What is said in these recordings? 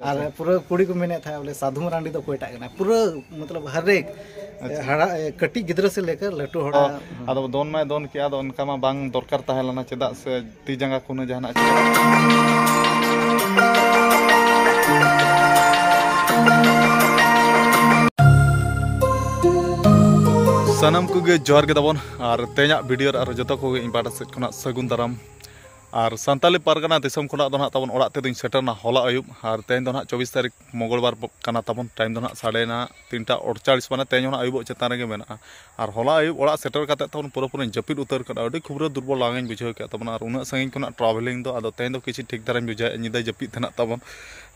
और पूरा कुड़ी को मेने था बोले साधु मरांडी तो कोईटा कना पूरा मतलब हर एक हड़ा कटी गिद्र से लेकर लटू हड़ा आदो दोन में दोन किया दो उनका मा बांग दरकार ताहेलाना चेदा से ती जंगा कुने जहाना सनम कुगे जोर के दबन और तेजा वीडियो और जतो को इन बाटा सेट खना सगुन दाराम और सानताली पारगाना दिसम खना दो ना तबन ओड़ा ते दिन सेटरना होला अयुब और तेन दो ना 24 तारीख मंगलवार काना तबन टाइम दो ना 3:48 माने तेन अयुब चेतान गे मेना और होला अयुब ओड़ा सेटर काते तबन पूरा पूरा जपिद उतर कदा अडी खुबरा दुर्बल लागाइन बुझाव के तबन और उना संगिन खना ट्रैवलिंग दो आदो तेन दो किछि ठीक दाराम बुझा निदा जपिद थना तबन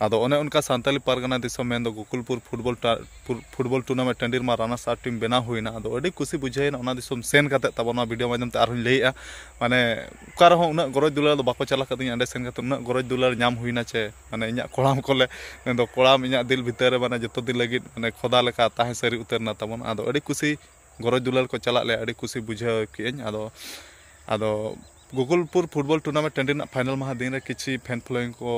आदो ओने उनका सानताली पारगाना दिसम मेन दो गोकुलपुर फुटबॉल टूर्नामेंट टंडीर मा रानार्स आउट टीम बेना हुईना आदो अडी खुशी बुझाइना ओना दिसम सेन काते तबन वीडियो माध्यम ते आरहुं लेया माने उकार हो उना गरज दुलार दो बाको चला कदी अंडे सेन काते उना गरज दुलार नाम हुईना चे माने इᱧᱟ कोड़ाम कोले दो कोड़ाम इᱧा दिल भीतर माने जतो दिन लगी माने खोदा लेका ताहे सरी उतरना तबन आदो अडी खुशी गरज दुलार को चला ले अडी खुशी बुझाव केñ आदो गोकुलपुर फुटबॉल टूर्नामेंट टंडी ना फाइनल महा दिन रे किछि फैन फॉलोइंग को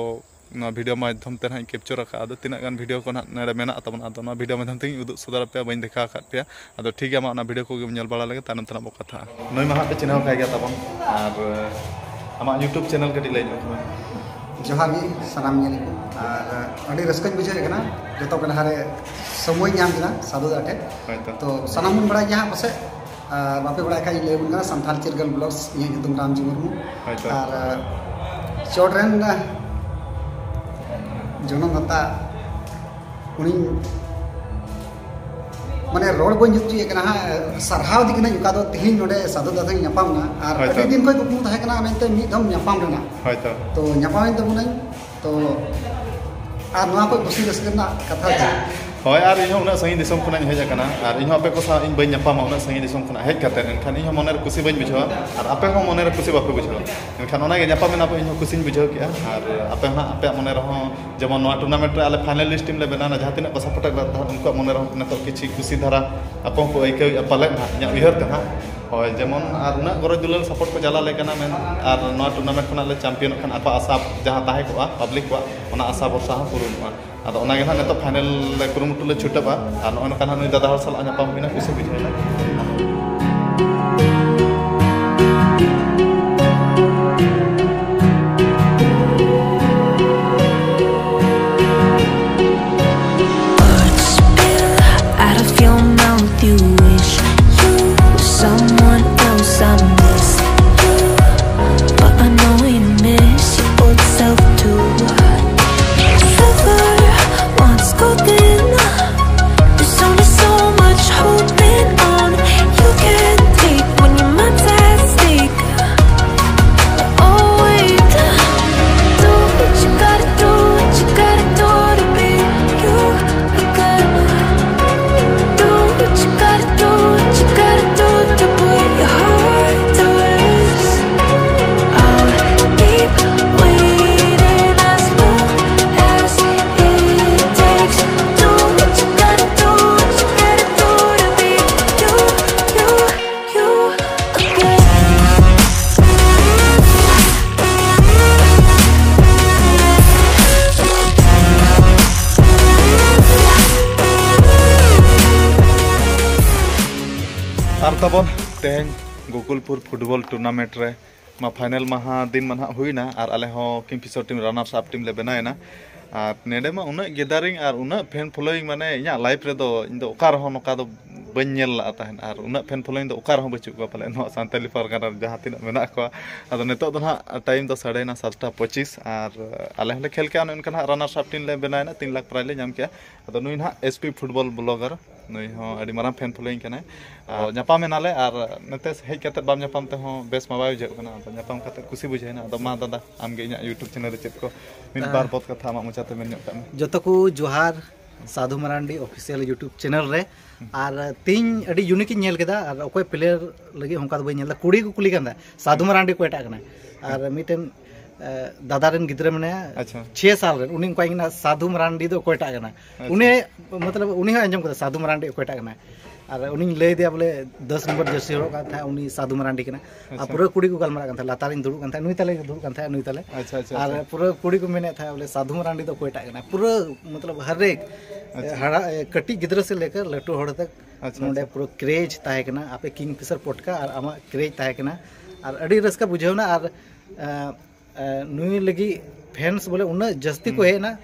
ना वीडियो माध्यम ते ना कैप्चर का आदो तिना गान वीडियो को ना नेडे मेना तबन आदो ना वीडियो माध्यम ते उदुग सदर पे बइन देखा का पे आदो ठीक है मा ना वीडियो को नेल बाला लगे तानम तना बो कथा नय महा पे चिन्ह खाय गया तबन और आमा यूट्यूब चैनल कटी लई जोहार गी सलाम नेली और अडी रस्कन बुझे कना जतो कना हारे समय नाम कना साधु दाटे तो सलाम बड़ा यहां पसे बापे बड़ा का ले बुन संथाल चिरगल ब्लॉग्स ये तुम रामजी मुर्मू और चोडरन जनम नता उनी माने रोड बन जुची कना सरहाव दिकना युका दो तिहिन नोडे साधु दादा ᱧᱟᱯᱟᱢ ना और अडी दिन कोई कुकु थाहे कना मेनते मी धम ᱧᱟᱯᱟᱢ रेना तो ᱧᱟᱯᱟᱢ तबुना तो और नवा को खुशी रस्कना कथा होय आर इहो उना सही दिसम खुना हेज कना और इहो आपे को सा इन बइन ᱧᱟᱯᱟᱢ उना सही दिसम खुना हेज कते एनखान इहो मने रे खुशी बइन बुझावा और आपे हो मने रे खुशी बापे बुझावा एनखान ओना गे ᱧᱟᱯᱟᱢ ना इहो खुशी बुझाव किया और आपे ना आपे मने रे हो जेमन नवा टूर्नामेंट रे आले फाइनलिस्ट टीम ले बेना जहां तिना को सपोर्ट करता उनको मने रे न तो किछि खुशी धारा आपो को एके पाले ना इᱧᱟ उयहर तना होय जेमन और उना गरज दुलार सपोर्ट को जाला ले कना मेन और नवा टूर्नामेंट खना ले चैंपियन खान आपा आशा जहां ताहे को पब्लिक को ओना आशा भरसा पूर्ण आदो ओना गे ना नेतो फाइनल ले कुरुमुटु ले छुटबा और नोन काना नुई दादा हर साल ᱧᱟᱯᱟᱢ बिना खुशी बुझाइला तबन तेहन गोकुलपुर फुटबॉल टूर्नामेंट रे मा फाइनल महा दिन मना हुईना और आले हो Kingfisher team runners up team ले बनायना और नेडे मा उना गेदारिंग और उना फैन फॉलोइंग माने इᱧा लाइफ रे दो इन दो ओकार हो नोका दो बन नेल ला ताहन और उना फैन फॉलोइंग दो ओकार हो बचु को पाले नो सानताली पारगाना जहां तिना मेना को आदो नेतो दो ना टाइम दो 7:30 और आले हले खेल के उनका ना रनर्स अप टीम ले बनायना 3 लाख प्राइज ले नाम के आदो नुई ना एसपी फुटबॉल ब्लॉगर नुई हो अडी मारा फैन फॉलोइंग कना ᱧᱟᱯᱟᱢ एनाले और नते हेज कते बाम ᱧᱟᱯᱟम ते हो बेस मा बाय बुझे कना तो ᱧᱟᱯᱟम कते खुशी बुझाइना आदो मा दादा आमगे इᱧा यूट्यूब चैनल रे चेत को मिन बार बहुत कथा मा मुचाते मेन ᱧᱚᱜ कना जतो को जोहार साधु मरांडी ऑफिशियल यूट्यूब चैनल रे और तीन अडी यूनिक नेल केदा और ओकोय प्लेयर लगी होंका बई नेल कुड़ी को कुली कंदा साधु मरांडी को एटा कना और मिटन दादा रन गिद्रे मने 6 साल रे उनी कोइना साधु मरांडी दो कोयटा कना उनी मतलब उनी हो अंजम कदा साधु मरांडी कोयटा कना और उन्हीं ले दिया बोले 10 नंबर जर्सी हड़ो का था उन्हीं साधु मरांडी के ना और पूरा कुड़ी को गलमारा था लातारिन दुड़ू था नुई तले दुड़ू था नुई तले और पूरा कुड़ी को मेने था बोले साधु मरांडी तो कोई टाइम पूरा मतलब हर एक हड़ा कटी गिद्र से लेकर लटू हड़ तक नोडे पूरा क्रेज ताहे कना आपे किंगफिशर पटका और आमा क्रेज ताहे कना और अड़ी रस्का बुझेवना और नुई लगी फैंस बोले उन्ना जस्ती को है ना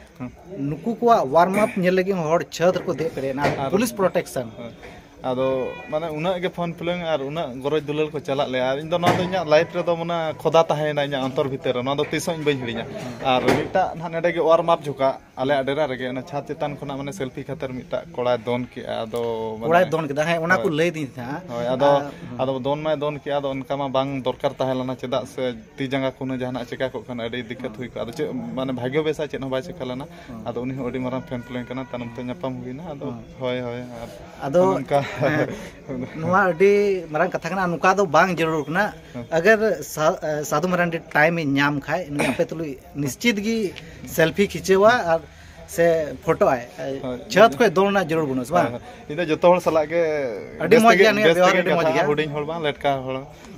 नुकु को वार्म अप नेल लगी हड़ छत को दे करे ना पुलिस प्रोटेक्शन आदो माने उना के फोन प्लेंग और उना गरज दुलाल को चला ले और इन दो ना तो इना लाइफ रे दो मना खोदा ताहे ना इना अंतर भीतर ना दो तीसो इन बइन हिड़िया और मिटा ना नेडे के वार्म अप झुका आले अडेरा रे ना छात चेतन खना माने सेल्फी खातर मिटा कोड़ा दोन के आदो कोड़ा दोन के है उना को लई दी था आदो आदो दोन में दोन के आदो उनका मा बांग दरकार ताहे लना चेदा से ती जंगा कुनो जहाना चेका को खन अडी दिक्कत हुई आदो चे माने भाग्य बेसा चेन हो बाय चेकलाना आदो उनी अडी मारा फैन प्लेंग कना तनम तो न्यापाम हुईना आदो होय होय आदो उनका मारंग कथा कना नुका दो बांग जरूर ना अगर साधु मरांडी टाइम नाम खाए पे तुलु निश्चित गी सेल्फी खींचेवा और से फोटो आए छत को दोना जरूर बुनस बा इदा जतो हर सला के अडी मज गया ने व्यवहार अडी मज गया हुडिंग हर बा लटका हर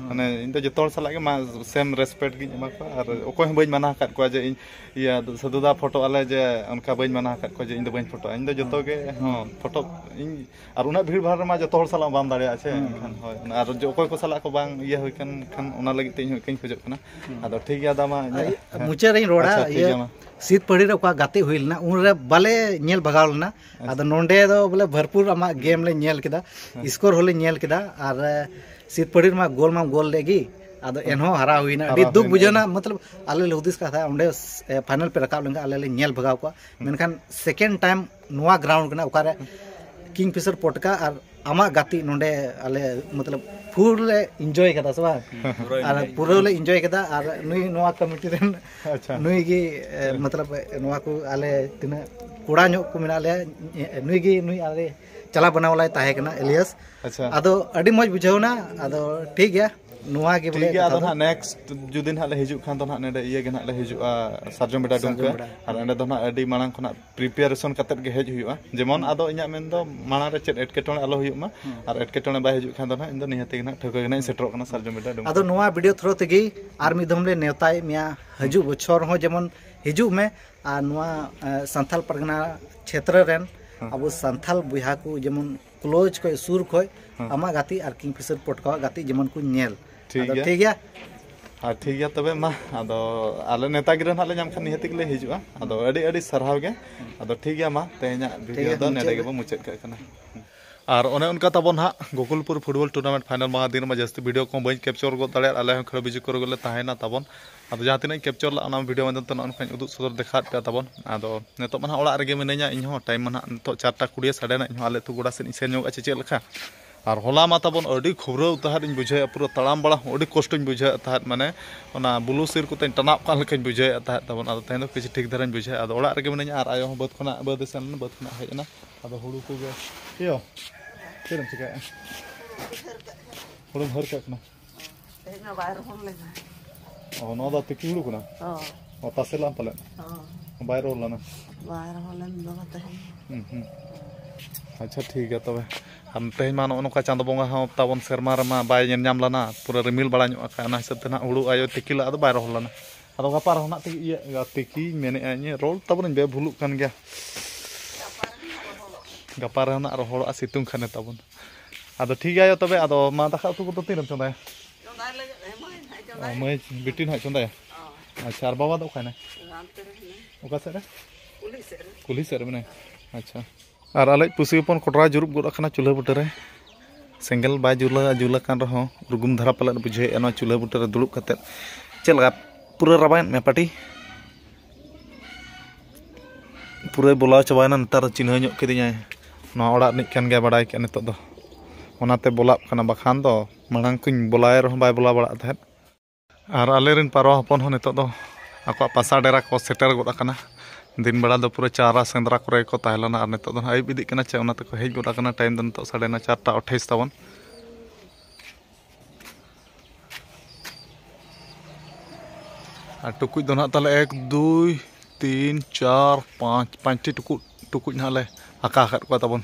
माने इदा जतो हर सला के मा सेम रेस्पेक्ट गी एमा को और ओको बइन माना काट को जे या सदुदा फोटो आले जे उनका बइन माना काट को जे इन बइन फोटो इन जतो के हां फोटो इन और उना भीड़ भाड़ मा जतो हर सला बाम दाड़िया छे खान होय और जो ओको को सला को बांग ये होय कन खान उना लगी ते इन कइन खोजो कना आदो ठीक या दामा मुचे रे रोड़ा ये सीत पड़ी रे का गाते हुइलना उन रे बाले नेल भगावलना आदो नोंडे दो बोले भरपूर आमा गेम ले नेल केदा स्कोर होले नेल केदा और सीत पड़ी मा गोल लेगी आदो एनहो हरा हुईना अडी दुख बुझना मतलब आले हुदिस का था ओंडे फाइनल पे रकाब लंगा आले नेल भगाव को मेनखान सेकेंड टाइम नुआ ग्राउंड कना ओकारे किंगफिशर पटका और आमा गाती नोंडे आले मतलब फुल एंजॉय कदा सबा और पूरा ले एंजॉय कदा और नुई नुआ कमिटी रेन नुई गी मतलब नुआ को आले तिना कोड़ा नो को मिना ले नुई गी नुई आले चला बनावला ताहे कना एलियस आदो अडी मज बुझावना आदो ठीक गया नुआ के बोले ठीक आदो ना नेक्स्ट जुदिन हाले हिजु खान तो ना नेडे इये गे ना ले हिजु सार्जम बेटा डुमके और एंडे दो ना अडी मांग खना प्रिपरेशन कतेत गे हेज हुआ जेमन आदो इnya मेन दो मांग रे चेत एटकेटोने आलो हुआ और एटकेटोने बाय हिजु खान तो ना इन दो निहते ना ठोके ना सेटरो कना सार्जम बेटा डुम आदो नुआ वीडियो थ्रो तेगी आर मिदम ले नेवताय मिया हिजु बछर हो जेमन हिजु में आ नुआ संथाल परगना क्षेत्र रेन अब संथाल बुहा को जेमन क्लोज को सुर को आमा गाती और किंगफिशर पटका गाती जेमन को नेल ठीक गया हाँ ठीक गया तबे मा आदो आले नेता गिरन हाले नाम खान निहति के ले हिजुआ आदो अडी अडी सरहाव गे आदो ठीक गया मा तेना वीडियो दो नेडे गेबो मुचाद का कना और ओने उनका तबन हा गोकुलपुर फुटबॉल टूर्नामेंट फाइनल मा दिन में जस्ती वीडियो को बई कैप्चर गो दाड़े आले खड़ बिजु कर गले ताहेना तबन आदो जहां तिना कैप्चर ला ओना वीडियो में तन उनका उदुग सदर देखा पे तबन आदो नेतो मा ओड़ा रेगे मिनेया इन हो टाइम मा तो 4:20 साढ़े ना इन आले तु गोड़ा से सेन ᱧᱚᱜ चे लेखा और होला मा तबन अडी खबरो तहार इन बुझे पूरा तड़ाम बड़ा अडी कष्ट इन बुझे तहार माने ओना बुलु सिर को तनाप का लेकिन बुझे तहार तबन आदो तेन किछ ठीक धरन बुझे आदो ओड़ा रेगे मिनेया और आयो बद खना बद सेन बद खना हेजना आदो हुड़ू को गे यो तेरम चिका हुड़ू भर का कना तेना बाहर होन लेना ओ नो दा तिकी हुड़ू कना ओ तासेला पले बाहर होला ना बाहर होलन दो तहे अच्छा ठीक है तबे हम तेज मान नोका चांद बोंगा हाँ तबन सेरमा रमा बाय नाम लाना पूरा रिमिल बड़ा ना हिसाब से हुड़ू आयो तिकिला अद बाय रहलाना अद गपार होना तिकी मेने रोल तबन बे भूलु कान गया गपार होना रोहड़ सितुंग खाने तबन अद ठीक है तबे अद मा दाका उतु को तीन चंदाय मैं बिटिन हा चंदाय अच्छा और बाबा दो खाने ओका से कुली से रे अच्छा और आले पुसीपन कोटरा जुरुप गोड़ा चूल्हा बुटे सेंगल बाय जुला कान रहो रुगुम धारा पलट बुझे एना चूल्हा बुटे दुड़ुब कते चलगा पूरा रबायन मे पाटी पूरा बोला चबायना नतार चिन्ह ᱧᱚᱜ केदिया ना ओड़ा निक कान गे बाडाय के नितो दो ओनाते बोलाब काना बखान दो मांग कुñ बोलाय रहो बाय बोला बड़ा तहत और आलेरिन पारो हपन हो नितो दो आको पासा डेरा को सेटर गोदा काना दिन बेड़ा दो पूरा चारा सेंद्रा करे को ताहलना और नितो दो आयुब इदी कना चे ओनाते को हेज गोदा कना टाइम दो नितो 4:28 तबन और टुकुज दो ना ताले 1 2 3 4 5 5 टी टुकुज ना ले आका को तबन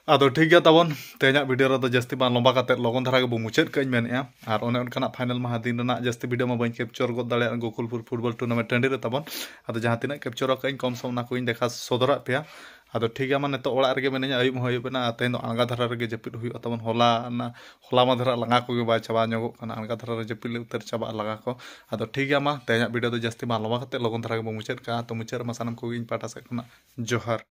आदो ठीक गया ताबन तेना वीडियो रे जस्ती बा लंबा काते लगन धारा के बो मुचाद कई मेने और ओने उनकाना फाइनल मा दिन ना जस्ती वीडियो मा बन कैप्चर गद दाड़े गोकुलपुर फुटबॉल टूर्नामेंट टंडी रे ताबन आदो जहां तिना कैप्चर कई कम सम ना कोइन देखा सदरा पे आदो ठीक गया माने तो ओड़ा रे मेने आयुब होयबना तेन दो आंगा धारा रे जपिद हुई ताबन होला मा धारा लंगा को बा चाबा न्योगो काना आंगा धारा रे जपिद उतर चाबा लगा को आदो ठीक गया मा तेना वीडियो दो जस्ती बा लंबा काते लगन धारा के बो मुचाद का तो मुचाद मा सानम को इन पाटा से जोहार।